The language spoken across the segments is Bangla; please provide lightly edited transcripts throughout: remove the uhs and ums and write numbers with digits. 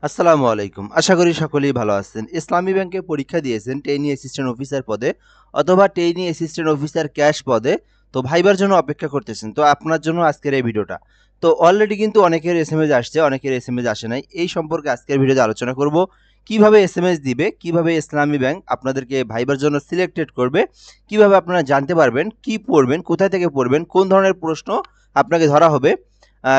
আসসালামু আলাইকুম। আশা করি সকলেই ভালো আছেন। ইসলামী ব্যাংকে পরীক্ষা দিয়েছেন ট্রেইনি অ্যাসিস্ট্যান্ট অফিসার পদে অথবা ট্রেইনি অ্যাসিস্ট্যান্ট অফিসার ক্যাশ পদে। তো ভাইবার জন্য অপেক্ষা করতেছেন। তো আপনার জন্য আজকের এই ভিডিওটা। তো অলরেডি কিন্তু অনেকের এসএমএস আসছে, অনেকের এসএমএস আসে নাই। এই সম্পর্কে আজকের ভিডিওতে আলোচনা করব। কিভাবে এসএমএস দিবে, কিভাবে ইসলামী ব্যাংক আপনাদেরকে ভাইবার জন্য সিলেক্টেড করবে, কিভাবে আপনারা জানতে পারবেন কি পড়বেন, কোথায় থেকে পড়বেন, কোন ধরনের প্রশ্ন আপনাকে ধরা হবে।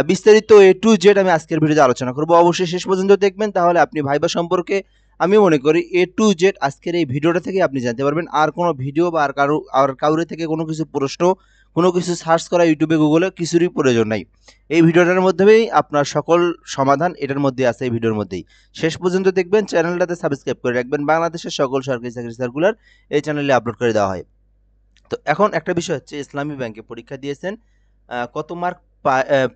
বিস্তারিত এ টু জেড আমি আজকের ভিডিওতে আলোচনা করব। অবশ্যই শেষ পর্যন্ত দেখবেন, তাহলে আপনি ভাইবা সম্পর্কে আমি মনে করি এ টু জেড আজকের এই ভিডিওটা থেকে আপনি জানতে পারবেন। আর কোনো ভিডিও বা কারোর থেকে কোনো কিছু প্রশ্ন, কোনো কিছু সার্চ করা ইউটিউবে, গুগলে কিছুরই প্রয়োজন নাই। এই ভিডিওটার মাধ্যমেই আপনার সকল সমাধান এটার মধ্যে আছে, এই ভিডিওর মধ্যেই। শেষ পর্যন্ত দেখবেন, চ্যানেলটাতে সাবস্ক্রাইব করে রাখবেন। বাংলাদেশের সকল সরকারি চাকরি সার্কুলার এই চ্যানেলে আপলোড করে দেওয়া হয়। তো এখন একটা বিষয় হচ্ছে, ইসলামী ব্যাংকে পরীক্ষা দিয়েছেন, কত মার্ক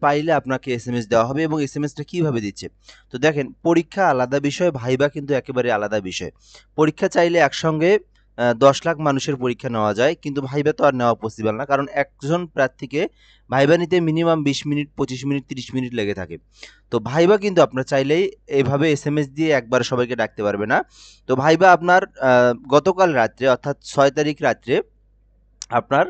পাইলে আপনাকে এসএমএস দেওয়া হবে এবং এসএমএসটা কিভাবে দিচ্ছে। তো দেখেন, পরীক্ষা আলাদা বিষয়, ভাইবা কিন্তু একেবারে আলাদা বিষয়। পরীক্ষা চাইলে একসঙ্গে 10 লাখ মানুষের পরীক্ষা নেওয়া যায়, কিন্তু ভাইবা তো আর নেওয়া পসিবল না, কারণ একজন প্রার্থীকে ভাইবা নিতে মিনিমাম 20 মিনিট, 25 মিনিট, 30 মিনিট লেগে থাকে। তো ভাইবা কিন্তু আপনার চাইলেই এভাবে এসএমএস দিয়ে একবার সবাইকে ডাকতে পারবে না। তো ভাইবা আপনার গতকাল রাত্রে, অর্থাৎ 6 তারিখ রাত্রে আপনার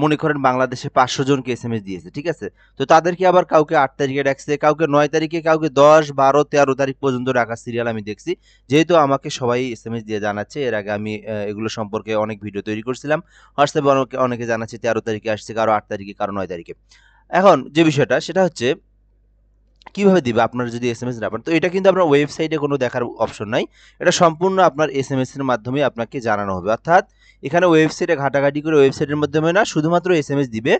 মনে করেন বাংলাদেশে 500 জনকে এসএমএস দিয়েছে, ঠিক আছে? তো তাদেরকে আবার কাউকে 8 তারিখে ডাকছে, কাউকে 9 তারিখে, কাউকে 10, 12, 13 তারিখ পর্যন্ত ডাকার সিরিয়াল আমি দেখছি। যেহেতু আমাকে সবাই এসএমএস দিয়ে জানাচ্ছে, এর আগে আমি এগুলো সম্পর্কে অনেক ভিডিও তৈরি করছিলাম। হোয়াটসঅ্যাপে অনেকে জানাচ্ছে 13 তারিখে আসছে, কারো 8 তারিখে, কারো 9 তারিখে। এখন যে বিষয়টা সেটা হচ্ছে, কিভাবে দিবে আপনারা যদি এসএমএস না পান? তো এটা কিন্তু আপনার ওয়েবসাইটে কোনো দেখার অপশন নাই। এটা সম্পূর্ণ আপনার এসএমএস এর মাধ্যমে আপনাকে জানানো হবে। অর্থাৎ এখানে ওয়েবসাইটে ঘাটাঘাটি করে ওয়েবসাইটের মাধ্যমে না, শুধুমাত্র এসএমএস দিবে।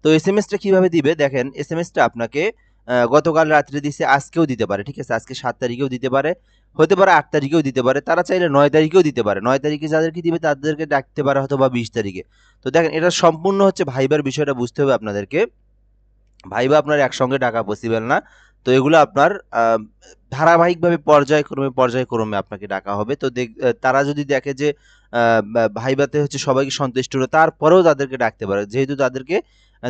তো এসএমএসটা কিভাবে দিবে দেখেন, এসএমএসটা আপনাকে গতকাল রাত্রে দিছে, আজকেও দিতে পারে, ঠিক আছে? আজকে 7 তারিখেও দিতে পারে, হতে পারে 8 তারিখেও দিতে পারে। তারা চাইলে 9 তারিখেও দিতে পারে। 9 তারিখে যাদেরকে দিবে তাদেরকে ডাকতে পারে হয়তোবা 20 তারিখে। তো দেখেন, এটা সম্পূর্ণ হচ্ছে ভাইবার বিষয়টা বুঝতে হবে আপনাদেরকে। ভাইবা আপনার একসঙ্গে ডাকা পসিবল না। তো এগুলো আপনার ধারাবাহিকভাবে পর্যায়ক্রমে আপনাকে ডাকা হবে। তো তারা যদি দেখে যে ভাইবাতে হচ্ছে সবাইকে সন্তুষ্ট হলো, তারপরেও তাদেরকে ডাকতে পারে। যেহেতু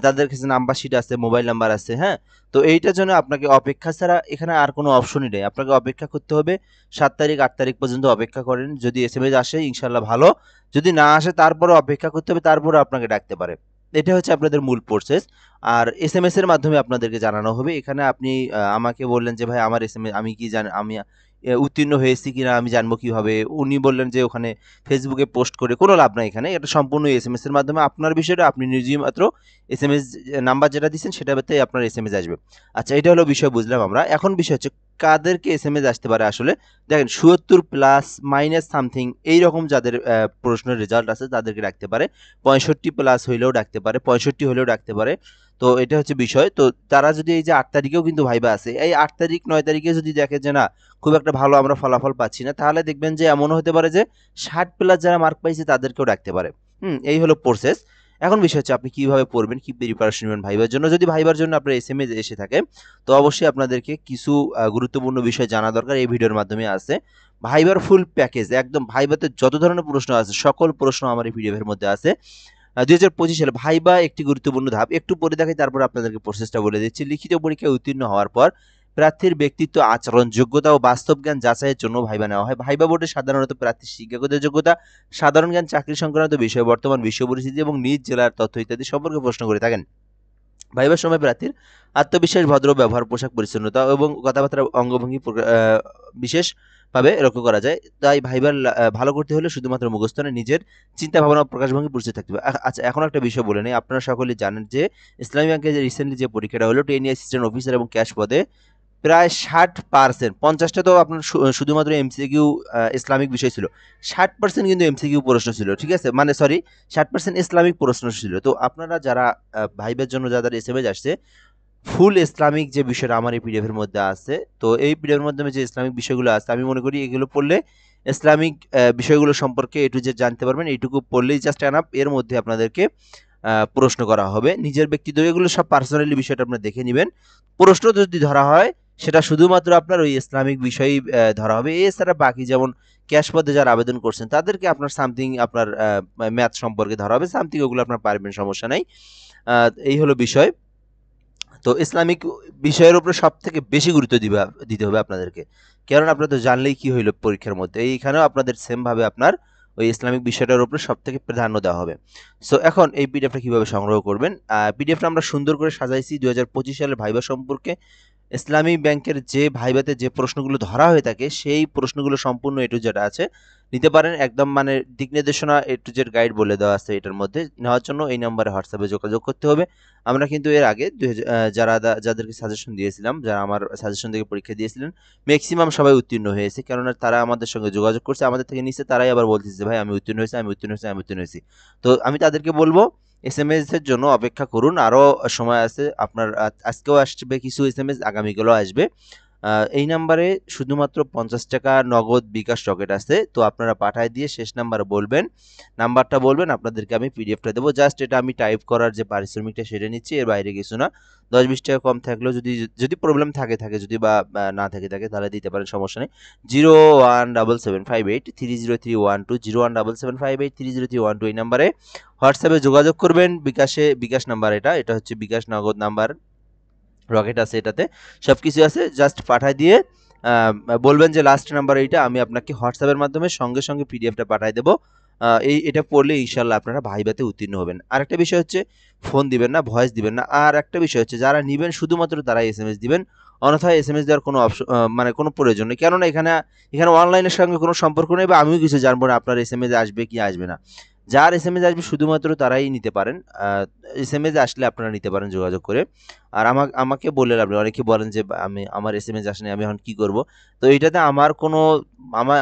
তাদের কাছে নাম্বার শিট আছে, মোবাইল নাম্বার আছে, হ্যাঁ? তো এইটার জন্য আপনাকে অপেক্ষা ছাড়া এখানে আর কোনো অপশনই নেই। আপনাকে অপেক্ষা করতে হবে। 7 তারিখ, 8 তারিখ পর্যন্ত অপেক্ষা করেন। যদি এসএমএস আসে ইনশাআল্লাহ ভালো। যদি না আসে তারপরেও অপেক্ষা করতে হবে, তারপরেও আপনাকে ডাকতে পারে। এটা হচ্ছে আপনাদের মূল প্রসেস। আর এসএমএস এর মাধ্যমে আপনাদেরকে জানানো হবে। এখানে আপনি আমাকে বললেন যে, "ভাই আমার এসএমএস আমি কি আমি উত্তীর্ণ হয়েছি কিনা আমি জানবো কিভাবে?" উনি বললেন যে, "ওখানে ফেসবুকে পোস্ট করে কোনো লাভ নাই এখানে। এটা সম্পূর্ণ এসএমএস এর মাধ্যমে আপনার বিষয়টা আপনি নিজেই মাত্র এসএমএস নাম্বার যেটা দিচ্ছেন সেটাতে আপনার এসএমএস আসবে।" আচ্ছা, এটা হলো বিষয়, বুঝলাম আমরা। এখন বিষয় হচ্ছে, কাদেরকে এসএমএস আসতে পারে আসলে? দেখেন, ৭৭ প্লাস মাইনাস সামথিং এইরকম যাদের প্রশ্নের রেজাল্ট আছে তাদেরকে রাখতে পারে। 65 প্লাস হইলেও ডাকতে পারে, 65 হলেও ডাকতে পারে। তো এটা হচ্ছে বিষয়। তো তারা যদি এই যে 8 তারিখেও কিন্তু ভাইবা আছে। এই 8 তারিখ, 9 তারিখে যদি দেখে যে না, খুব একটা ভালো আমরা ফলাফল পাচ্ছি না, তাহলে দেখবেন যে এমনও হতে পারে যে 60 প্লাস যারা মার্ক পাইছে তাদেরকেও ডাকতে পারে। এই হলো প্রসেস। এখন বিষয় হচ্ছে আপনি কিভাবে পড়বেন, কি প্রিপারেশন নেবেন ভাইবার জন্য। যদি ভাইবার জন্য আপনার এসএমএস এসে থাকে, তো অবশ্যই আপনাদেরকে কিছু গুরুত্বপূর্ণ বিষয় জানা দরকার, এই ভিডিওর মাধ্যমে আছে। ভাইবার ফুল প্যাকেজ, একদম ভাইবাতে যত ধরনের প্রশ্ন আছে সকল প্রশ্ন আমার এই পিডিএফ এর মধ্যে আছে। 2025 সালে ভাইবা একটি গুরুত্বপূর্ণ ধাপ। একটু পরে দেখাই, তারপর আপনাদেরকে প্রসেসটা বলে দিচ্ছি। লিখিত পরীক্ষায় উত্তীর্ণ হওয়ার পর প্রার্থীর ব্যক্তিত্ব, আচরণ, যোগ্যতা ও বাস্তব জ্ঞান যাচাইয়ের জন্য ভাইবা নেওয়া হয়। ভাইবা বোর্ডে সাধারণত প্রার্থীর শিক্ষাগত যোগ্যতা, সাধারণ জ্ঞান, চাকরি সংক্রান্ত বিষয়, বর্তমান বিশ্ব পরিস্থিতি এবং নিজ জেলার তথ্য ইত্যাদি সম্পর্কে প্রশ্ন করে থাকেন। ভাইবার সময় প্রার্থীর আত্মবিশ্বাস, ভদ্র ব্যবহার, পোশাক পরিচ্ছন্নতা এবং কথাবার্তার অঙ্গভঙ্গি বিশেষভাবে লক্ষ্য করা যায়। তাই ভাইবার ভালো করতে হলে শুধুমাত্র মুখস্থ নয়, নিজের চিন্তা ভাবনা ও প্রকাশভঙ্গি পরিচিত থাকতে হবে। আচ্ছা, এখন একটা বিষয় বলে নেই। আপনারা সকলেই জানেন যে ইসলামী ব্যাংকে যে রিসেন্টলি যে পরীক্ষাটা হলো, ট্রেনি অ্যাসিস্ট্যান্ট অফিসার এবং ক্যাশ পদে প্রায় 60%, 50টা তো আপনার শুধুমাত্র এমসিকিউ ইসলামিক বিষয় ছিল। 60% কিন্তু এমসিকিউ প্রশ্ন ছিল, ঠিক আছে? মানে সরি, 60% ইসলামিক প্রশ্ন ছিল। তো আপনারা যারা ভাইবার জন্য যাদের এসএমএস আসছে, ফুল ইসলামিক যে বিষয়টা আমার এই পিডিএফ এর মধ্যে আছে। তো এই পিডিএফ এর মাধ্যমে যে ইসলামিক বিষয়গুলো আছে, আমি মনে করি এগুলো পড়লে ইসলামিক বিষয়গুলো সম্পর্কে এ টু জেড জানতে পারবেন। এইটুকু পড়লেই জাস্ট এনাফ। এর মধ্যে আপনাদেরকে প্রশ্ন করা হবে। নিজের ব্যক্তিত্ব, এগুলো সব পার্সোনালি বিষয়টা আপনারা দেখে নিবেন। প্রশ্ন যদি ধরা হয়, সেটা শুধুমাত্র আপনার ওই ইসলামিক বিষয়ই ধরা হবে। এছাড়া বাকি যেমন ক্যাশ পদে যারা আবেদন করছেন তাদেরকে আপনার সামথিং আপনার ম্যাথ সম্পর্কে ধরা হবে। সামথিং ওগুলো আপনার পারবেন, সমস্যা নাই। এই হলো বিষয়। তো ইসলামিক বিষয়ের উপরে সবথেকে বেশি গুরুত্ব দিতে হবে আপনাদেরকে। কারণ আপনারা তো জানলেই কি হইল পরীক্ষার মধ্যে। এইখানেও আপনাদের সেম ভাবে আপনার ওই ইসলামিক বিষয়টার উপরে সবথেকে প্রাধান্য দেওয়া হবে। সো এখন এই পিডিএফটা কিভাবে সংগ্রহ করবেন? পিডিএফটা আমরা সুন্দর করে সাজাইছি 2025 সালের ভাইবা সম্পর্কে। ইসলামী ব্যাংকের যে ভাইভাতে যে প্রশ্নগুলো ধরা হয়ে থাকে সেই প্রশ্নগুলো সম্পূর্ণ এ টু জেড আছে, নিতে পারেন। একদম মানে দিক নির্দেশনা এ টু জেড গাইড বলে দেওয়া আছে এটার মধ্যে। নেওয়ার জন্য এই নাম্বারে হোয়াটসঅ্যাপে যোগাযোগ করতে হবে। আমরা কিন্তু এর আগে যাদেরকে সাজেশন দিয়েছিলাম, যারা আমার সাজেশন থেকে পরীক্ষা দিয়েছিলেন, ম্যাক্সিমাম সবাই উত্তীর্ণ হয়েছে। কেননা তারা আমাদের সঙ্গে যোগাযোগ করছে, আমাদের থেকে নিচে তারাই আবার বলতেছে ভাই আমি উত্তীর্ণ হয়েছি, আমি উত্তীর্ণ হয়েছি, আমি উত্তীর্ণ হয়েছি। তো আমি তাদেরকে বলবো এসএমএস এর জন্য অপেক্ষা করুন, আরও সময় আছে আপনার। আজকেও আসবে কিছু এসএমএস, আগামীকালও আসবে। এই নাম্বারে শুধুমাত্র 50 টাকা নগদ বিকাশ রকেট আছে, তো আপনারা পাঠায় দিয়ে শেষ নাম্বারে বলবেন, নাম্বারটা বলবেন, আপনাদেরকে আমি পিডিএফটা দেবো। জাস্ট এটা আমি টাইপ করার যে পারিশ্রমিকটা সেটা নিচ্ছি, এর বাইরে কিছু না। 10-20 টাকা কম থাকলেও যদি প্রবলেম থাকে যদি বা না থাকে তাহলে দিতে পারেন, সমস্যা নেই। 01775830312 01775830312 এই নাম্বারে হোয়াটসঅ্যাপে যোগাযোগ করবেন। বিকাশ নাম্বার, এটা হচ্ছে বিকাশ নগদ নাম্বার, রকেট আছে এটাতে, সব কিছু আছে। জাস্ট পাঠায় দিয়ে বলবেন যে লাস্ট নাম্বার এইটা, আমি আপনাকে হোয়াটসঅ্যাপের মাধ্যমে সঙ্গে সঙ্গে পিডিএফটা পাঠায় দেবো। এটা পড়লে ইনশাল্লাহ আপনারা ভাইভাতে উত্তীর্ণ হবেন। আরেকটা বিষয় হচ্ছে ফোন দিবেন না, ভয়েস দিবেন না। আর একটা বিষয় হচ্ছে যারা নিবেন শুধুমাত্র তারাই এসএমএস দিবেন, অন্যথায় এসএমএস দেওয়ার কোনো অপশন মানে কোনো প্রয়োজন নেই। কেননা এখানে অনলাইনের সঙ্গে কোনো সম্পর্ক নেই, বা আমিও কিছু জানবো না আপনার এসএমএস আসবে কি আসবে না। যার এসএমএস আসবে শুধুমাত্র তারাই নিতে পারেন। এসএমএস আসলে আপনারা নিতে পারেন যোগাযোগ করে। আর আমাকে বলে লাভ নেই। অনেকে বলেন যে আমার এসএমএস আসেনি, আমি এখন কি করব? তো এইটাতে আমার কোনো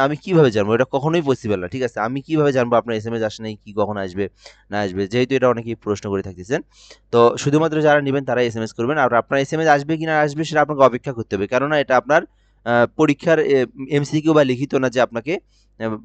আমি কিভাবে জানবো? এটা কখনোই পসিবল না। ঠিক আছে? আমি কিভাবে জানবো আপনার এসএমএস আসে নাই, কি কখন আসবে না আসবে? যেহেতু এটা অনেকেই প্রশ্ন করে থাকতেছেন। তো শুধুমাত্র যারা নিবেন তারাই এসএমএস করবেন। আর আপনার এসএমএস আসবে কি না আসবে সেটা আপনাকে অপেক্ষা করতে হবে। কেননা এটা আপনার পরীক্ষার এমসিকিউ বা লিখিত না যে আপনাকে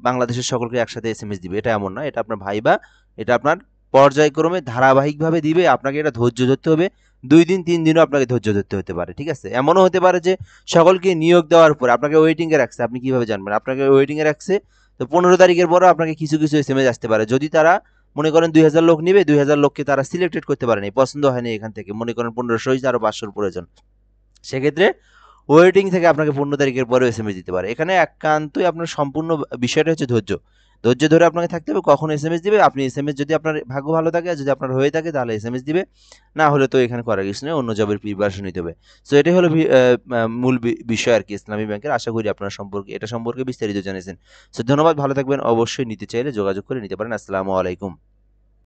বাংলাদেশের সকলকে একসাথে এসএমএস দিবে। এটা এমন না। এটা আপনার ভাইবা। এটা আপনার পর্যায়ক্রমে ধারাবাহিকভাবে দিবে। আপনাকে এটা ধৈর্য ধরতে হবে। 2 দিন 3 দিনও আপনাকে ধৈর্য ধরতে হতে পারে। ঠিক আছে? এমনও হতে পারে যে সকলকে নিয়োগ দেওয়ার পর আপনাকে ওয়েটিং এ রাখছে। আপনি কিভাবে জানবেন? আপনাকে ওয়েটিং এ রাখছে। তো 15 তারিখের পরেও আপনাকে কিছু এসএমএস আসতে পারে। যদি তারা মনে করেন 2000 লোক নিবে, 2000 লোককে তারা সিলেক্টেড করতে পারেনি। পছন্দ হয়নি এখান থেকে। মনে করেন 1500 হইছে, আরো 500 র প্রয়োজন। সেক্ষেত্রে ওয়েটিং থেকে আপনাকে 15 তারিখের পরেও এসএমএস দিতে পারে। এখানে একান্তই আপনার সম্পূর্ণ বিষয়টা হচ্ছে ধৈর্য। ধৈর্য ধরে আপনাকে থাকতে হবে। কখন এসএমএস দিবে, আপনি এসএমএস যদি আপনার ভাগ্য ভালো থাকে, যদি আপনার হয়ে থাকে তাহলে এসএমএস দিবে। না হলে তো এখানে করার কিছু নেই, অন্য জবের প্রিপারেশন নিতে হবে। সো এটাই হলো মূল বিষয় আরকি ইসলামী ব্যাংকের। আশা করি আপনারা এটা সম্পর্কে বিস্তারিত জেনেছেন। সো ধন্যবাদ, ভালো থাকবেন। অবশ্যই নিতে চাইলে যোগাযোগ করে নিতে পারেন। আসসালামু আলাইকুম।